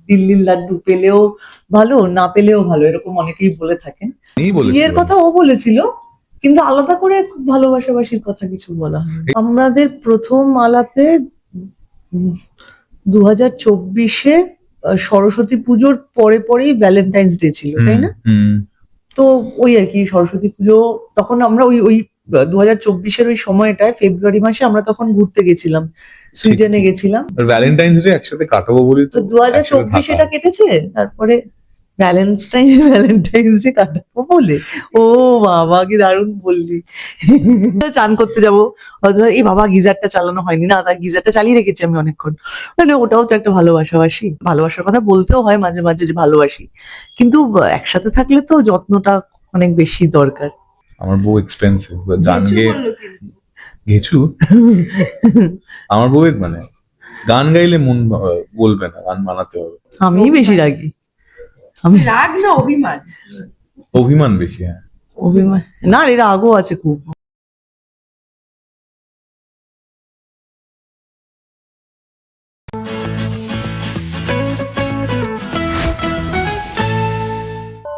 দিল্লির লাড্ডু পেলেও ভালো, না পেলেও ভালো, এরকম অনেকেই বলে থাকেন। বিয়ের কথা ও বলেছিল, কিন্তু আলাদা করে ভালোবাসাবাসির কথা কিছু বলা হয়। আমাদের প্রথম আলাপে 2024-এ সরস্বতী পুজোর পরে পরেই ভ্যালেন্টাইন্স ডে ছিল, তাই না? তো ওই আর কি সরস্বতী পুজো, তখন আমরা ওই ওই 2024-এর ওই সময়টায় ফেব্রুয়ারি মাসে আমরা তখন ঘুরতে গেছিলাম, সুইডেনে গেছিলাম। ভ্যালেন্টাইন্স ডে একসাথে কাটাবো বলি তো 2024 এটা কেটেছে, তারপরে ভ্যালেন্টাইন্স ডে কাটাবো বলে। ও বাবা কি দারুণ বললি। চান করতে যাবো, এই বাবা গিজারটা চালানো হয়নি না, তাই গিজারটা চালিয়ে রেখেছি আমি অনেকক্ষণ। মানে ওটাও তো একটা ভালোবাসাবাসি, ভালোবাসার কথা বলতেও হয় মাঝে মাঝে যে ভালোবাসি, কিন্তু একসাথে থাকলে তো যত্নটা অনেক বেশি দরকার। আমার বউ এক্সপেন্সিভ, গান গেয়ে গেছু। আমার বউয়ের মানে গান গাইলে মন বলবে না, গান বানাতে হবে। আমি বেশি রাগি। আমি রাগ না অভিমান? অভিমান বেশি। হ্যাঁ অভিমান না, এর রাগও আছে খুব।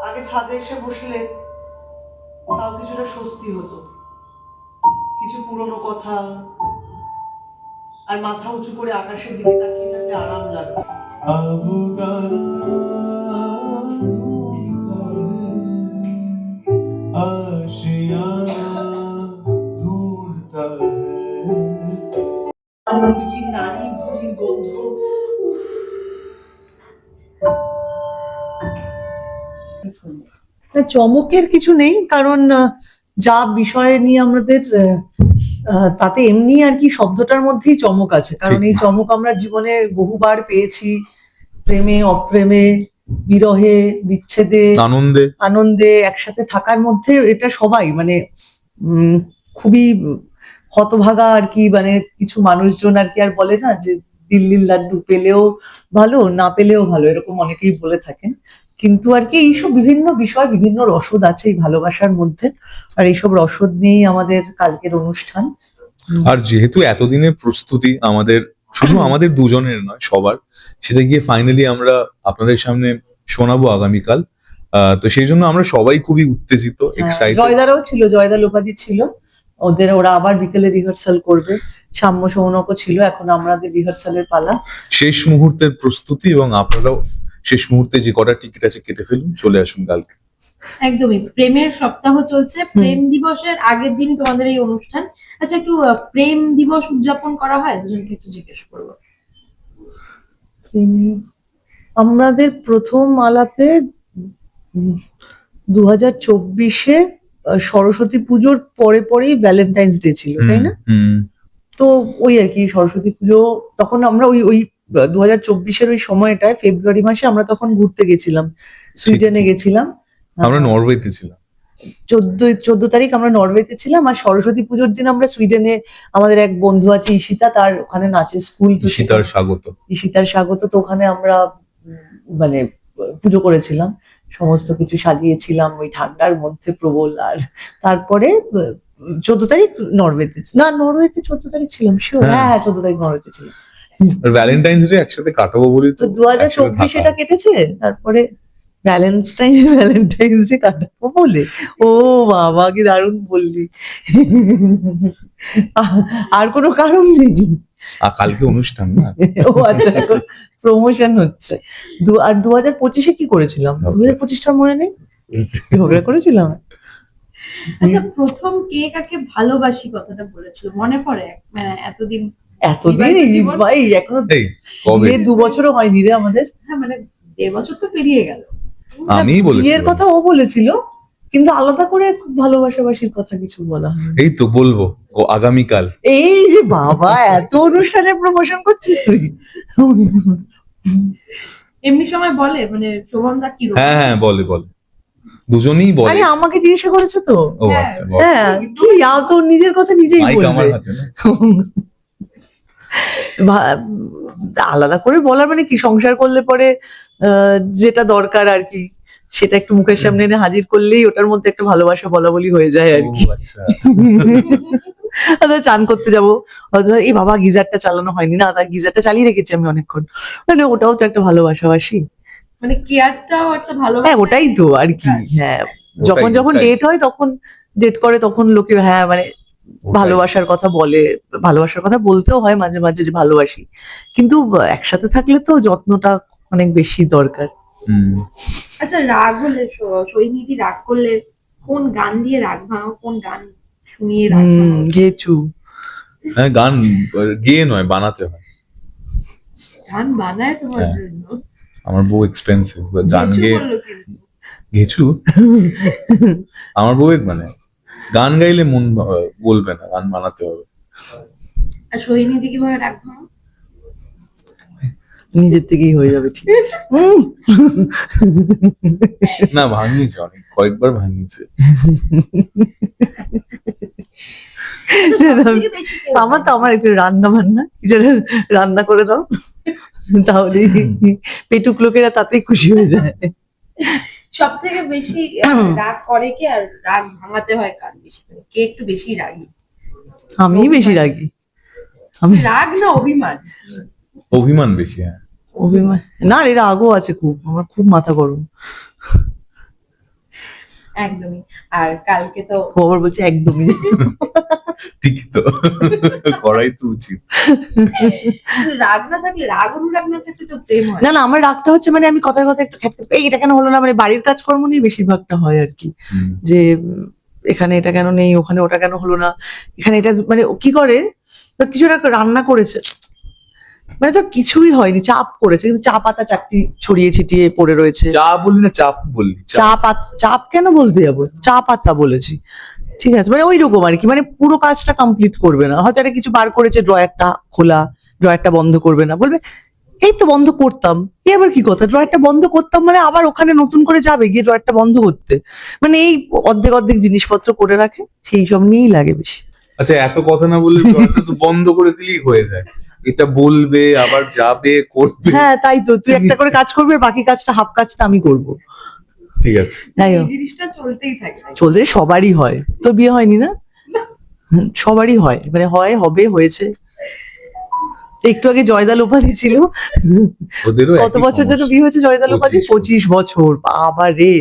আগে ছাদে এসে বসলে তাও কিছুটা স্বস্তি হতো, কিছু পুরনো কথা আর মাথা উঁচু করে আকাশের দিকে তাকিয়ে থাকলে আরাম লাগতো। নারী ভুঁড়ির গন্ধ, চমকের কিছু নেই, কারণ যা বিষয় নিয়ে আমাদের তাতে এমনি আর কি শব্দটার মধ্যেই চমক আছে, কারণ এই চমক আমরা জীবনে বহুবার পেয়েছি, প্রেমে অপ্রেমে, বিরহে বিচ্ছেদে, আনন্দে একসাথে থাকার মধ্যে। এটা সবাই মানে খুবই হতভাগা আর কি, মানে কিছু মানুষজন আর কি আর বলে না যে দিল্লির লাড্ডু পেলেও ভালো, না পেলেও ভালো, এরকম অনেকেই বলে থাকেন। কিন্তু আর কি এইসব বিভিন্ন বিষয়, বিভিন্ন রসদ আছে এই ভালোবাসার মধ্যে, আর এইসব রসদ নিয়েই আমাদের কালকের অনুষ্ঠান। আর যেহেতু এতদিনের প্রস্তুতি আমাদের, শুধু আমাদের দুজনের নয় সবার, সেটা গিয়ে ফাইনালি আমরা আপনাদের সামনে শোনাবো আগামীকাল। তো সেই জন্য আমরা সবাই খুবই উত্তেজিত, এক্সাইটেড। জয়দারও ছিল, জয়দা লোপাদি ছিল, ওরা আবার বিকেলে রিহার্সাল করবে। সাম্য সৌনকও ছিল, এখন আমাদের রিহার্সালের পালা, শেষ মুহূর্তের প্রস্তুতি, এবং আপনারাও শেষ মুহূর্তে যে কটা টিকিট আছে কেটে ফেলুন, চলে আসুন কালকে। একদমই, প্রেমের সপ্তাহ চলছে, প্রেম দিবসের আগের দিন তোমাদের এই অনুষ্ঠান। আচ্ছা, একটু প্রেম দিবস উদযাপন করা হয়? দুজনকে একটু জিজ্ঞেস করবো। আমাদের প্রথম আলাপে 2024-এ সরস্বতী পুজোর পরে পরেই ভ্যালেন্টাইন্স ডে ছিল, তাই না? তো ওই আর কি সরস্বতী পুজো, তখন আমরা ওই ওই 2024-এর ওই সময়টায় ফেব্রুয়ারি মাসে আমরা তখন ঘুরতে গেছিলাম, সুইডেনে গেছিলাম। আমরা নরওয়েতে ছিলাম, 14 তারিখ আমরা নরওয়েতে ছিলাম। আর সরস্বতী পুজোর দিন আমরা সুইডেনে, আমাদের এক বন্ধু আছে ঈশিতা, তার ওখানে নাচের স্কুল, ঈশিতার স্বাগত, তো ওখানে আমরা মানে পুজো করেছিলাম, সমস্ত কিছু সাজিয়েছিলাম ওই ঠান্ডার মধ্যে প্রবল। আর তারপরে 14 তারিখ নরওয়েতে, 14 তারিখ ছিলাম শিওর, হ্যাঁ 14 তারিখ নরওয়েতে ছিলাম। ভ্যালেন্টাইন্স ডে একসাথে কাটাবো বলি তো 2024 এটা কেটেছে, তারপরে ভ্যালেন্টাইন্স ডে কাটাবো বলে। ও বাবা কি দারুণ বললি। আর কোনো কারণ নেই, কালকে অনুষ্ঠান না। ও আচ্ছা, এখন প্রমোশন হচ্ছে। আর 2025-এ কি করেছিলাম? 2025টা মনে নেই, ঝগড়া করেছিলাম। আচ্ছা, প্রথম কে কাকে ভালোবাসি কথাটা বলেছিল মনে পড়ে? এতদিন ভাই এখনো 2 বছরও হয়নি রে আমাদের। হ্যাঁ, মানে 1.5 বছর তো পেরিয়ে গেল। আমি বলেছি বিয়ের কথা ও বলেছিল, কিন্তু আলাদা করে ভালোবাসাবাসির কথা কিছু বলা হয়। এই তো বলবো আগামীকাল। এই যে বাবা, এত অনুষ্ঠানের প্রমোশন করছিস তুই। এমনি সময় বলে মানে শোভন দা কি? হ্যাঁ বলে দুজনেই বলে। আরে আমাকে জিজ্ঞাসা করেছে তো। ও আচ্ছা, হ্যাঁ কি তোর নিজের কথা নিজেই বলবে। আলাদা করে বলার মানে কি, সংসার করলে পরে যেটা দরকার আর কি, সেটা একটু মুখের সামনে এনে হাজির করলেই ওটার মধ্যে একটা ভালোবাসা বলা বলি হয়ে যায় আর কি। চান করতে যাবো, হয়তো এই বাবা গিজারটা চালানো হয়নি না, তাই গিজারটা চালিয়ে রেখেছি আমি অনেকক্ষণ, মানে ওটাও তো একটা ভালোবাসাবাসি। মানে কেয়ারটাও একটা ভালো। হ্যাঁ ওটাই তো আর কি। হ্যাঁ যখন যখন ওটাই। ডেট হয় তখন ডেট করে তখন লোকে হ্যাঁ মানে ভালোবাসার কথা বলে, ভালোবাসার কথা বলতেও হয় মাঝে মাঝে যে ভালোবাসি, কিন্তু একসাথে থাকলে তো যত্নটা অনেক বেশি দরকার। হুম। আচ্ছা রাগ হলে সৈনিধি রাগ করলে কোন গান দিয়ে রাগ ভাঙো, কোন গান শুনিয়ে রাগ ভাঙো? গেছু। হ্যাঁ গান গেয়ে নয়, বানাতে হয়। গান বানায় তোমার হ্যাঁ। জন্য? আমার বউ এক্সপেন্সিভ, গান গেছু গেয়ে বললো কিন্তু। গেছু। আমার বউ মানে গান গাইলে মন বলবে না, গান বানাতে হবে। আর সৈনিধি কিভাবে রাগ ভাঙো? নিজের থেকেই হয়ে যাবে ঠিক। না ভাঙিয়েছে, অনেক কয়েকবার ভাঙিয়েছে। আচ্ছা, সবথেকে বেশি কে আমার তো আমার একটু রান্না বান্না কিছু একটা রান্না করে দাও, তাহলে পেটুক লোকেরা তাতেই খুশি হয়ে যায়। সব থেকে বেশি রাগ করে কে, আর রাগ ভাঙাতে হয় কার বেশি করে? কে একটু বেশি রাগী? আমি বেশি রাগি। আমি রাগ না অভিমান? অভিমান বেশি। হ্যাঁ অভিমান না, এর রাগও আছে খুব, আমার খুব মাথা গরম। একদমই। আর কালকে তো ও আবার বলছে একদমই। ঠিক তো, করাই তো উচিত। রাগ না থাকলে, রাগ অনুরাগ না থাকলে তো প্রেম হয় না না, আমার রাগটা হচ্ছে মানে আমি কথায় কথায় একটু এই এটা কেন হলো না, মানে বাড়ির কাজকর্ম নিয়ে বেশিরভাগটা হয় আর কি, হুম। যে এখানে এটা কেন নেই, ওখানে ওটা কেন হলো না, এখানে এটা মানে ও কি করে, তো কিছু একটা রান্না করেছে, মানে তো কিছুই হয়নি, চাপ করেছে, কিন্তু চা পাতা চারটি ছড়িয়ে ছিটিয়ে পড়ে রয়েছে। চা বললি না চাপ বললি? চাপ কেন বলতে যাবো, চা পাতা বলেছি, ঠিক আছে, মানে ওই রকম আর কি, মানে পুরো কাজটা কমপ্লিট করবে না, হয়তো একটা কিছু বার করেছে, ড্রয়ারটা খোলা, ড্রয়ারটা বন্ধ করবে না, বলবে এই তো বন্ধ করতাম, এ আবার কি কথা, ড্রয়ারটা বন্ধ করতাম মানে আবার ওখানে নতুন করে যাবে গিয়ে ড্রয়ারটা বন্ধ করতে, মানে এই অর্ধেক অর্ধেক জিনিসপত্র করে রাখে, সেই সব নিয়েই লাগে বেশি। আচ্ছা এত কথা না বললে দরজা তো বন্ধ করে দিলেই হয়ে যায়, এটা বলবে আবার যাবে করবে। হ্যাঁ তাই তো, তুই একটা করে কাজ করবি আর বাকি কাজটা হাফ কাজটা আমি করবো। ঠিক আছে। তাই এই জিনিসটা চলতেই থাকে। চলতে সবারই হয়, তোর বিয়ে হয়নি না? সবারই হয়, মানে হয় হবে হয়েছে। একটু আগে জয়দাল উপাধি ছিল, ওদেরও কত একই বছর জন্য সমস্যা। বিয়ে হয়েছে জয়দাল উপাধি? 25 25 বছর। বাবা রে,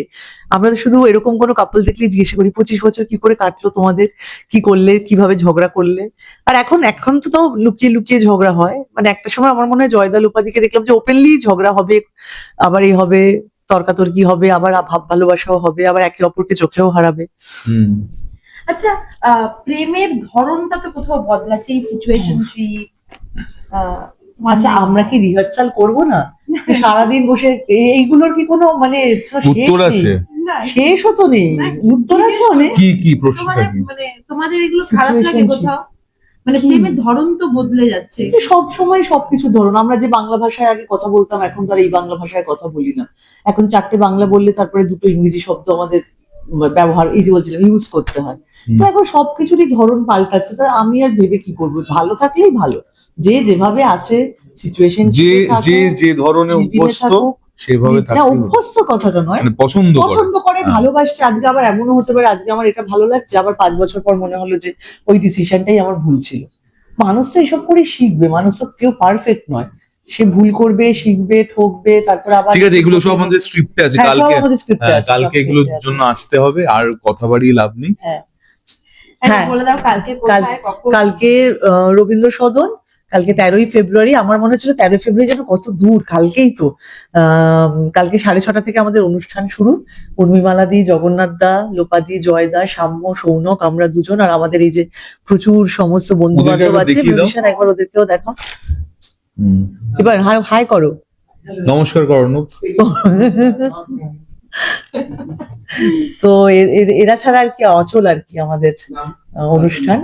আমরা তো শুধু এরকম কোনো কাপল দেখলেই জিজ্ঞেস করি 25 বছর কি করে কাটলো তোমাদের, কি করলে, কিভাবে ঝগড়া করলে। আর এখন এখন তো তাও লুকিয়ে লুকিয়ে ঝগড়া হয়, মানে একটা সময় আমার মনে হয় জয়দাল উপাধিকে দেখলাম যে ওপেনলি ঝগড়া হবে, আবার এই হবে, তর্কাতর্কি হবে, আবার ভাব ভালোবাসাও হবে, আবার একে অপরকে চোখেও হারাবে। হুম। আচ্ছা প্রেমের ধরনটা তো কোথাও বদলাচ্ছে, এই সিচুয়েশনশিপ। আচ্ছা আমরা কি রিহার্সাল করবো না, তো সারাদিন বসে এইগুলোর কি কোনো মানে শেষ উত্তর নেই? আছে? শেষও তো নেই, উত্তর আছে অনেক। কি কি প্রশ্নটা তোমাদের কি? মানে তোমাদের এগুলো খারাপ লাগে Situationship. কোথাও? মানে কি? প্রেমের ধরন তো বদলে যাচ্ছে। কিন্তু সব সময় সবকিছু ধরুন, আমরা যে বাংলা ভাষায় আগে কথা বলতাম এখন তো আর এই বাংলা ভাষায় কথা বলি না, এখন 4টে বাংলা বললে তারপরে 2টো ইংরেজি শব্দ আমাদের ব্যবহার, এই যে বলছিলাম, ইউজ করতে হয়। তো এখন সবকিছুরই ধরন পাল্টাচ্ছে, তা আমি আর ভেবে কি করবো, ভালো থাকলেই ভালো, যে যেভাবে আছে সিচুয়েশন, যে যে যে ধরনের অভ্যস্ত সেভাবে না থাকতে হবে। অভ্যস্ত কথাটা নয়, মানে পছন্দ করে। পছন্দ করে হ্যাঁ। ভালোবাসছে, আজকে আবার এমনও হতে পারে আজকে আমার এটা ভালো লাগছে, আবার 5 বছর পর মনে হলো যে ওই ডিসিশনটাই আমার ভুল ছিল। মানুষ তো এসব করে শিখবে, মানুষ তো কেউ পারফেক্ট নয়, সে ভুল করবে, শিখবে, ঠকবে, তারপর আবার ঠিক আছে, এগুলো সব আমাদের স্ক্রিপ্টে আছে, হ্যাঁ, সব কালকে আমাদের script-এ হ্যাঁ, আছে, কালকে সব এগুলোর script-এ আছে। জন্য আসতে হবে, আর কথা বাড়িয়ে লাভ নেই। হ্যাঁ, হ্যাঁ বলে দাও কালকে কোথায় কখন? কালকে রবীন্দ্র সদন, কালকে 13ই ফেব্রুয়ারি, আমার মনে হচ্ছিল 13ই ফেব্রুয়ারি যেন কত দূর, কালকেই তো। কালকে 6:30 থেকে আমাদের অনুষ্ঠান শুরু, উর্মিমালা দি, জগন্নাথ দা, লোপা দি, জয় দা, সাম্য, সৌনক, আমরা দুজন, আর আমাদের এই যে প্রচুর সমস্ত বন্ধু ওদেরকে বান্ধব একবার আছে, দেখিয়ে দাও। মিউজিশিয়ান, একবার ওদেরকেও দেখো। হুম। এবার হাই করো। নমস্কার করণব। তো এরা ছাড়া আর কি অচল আর কি আমাদের অনুষ্ঠান।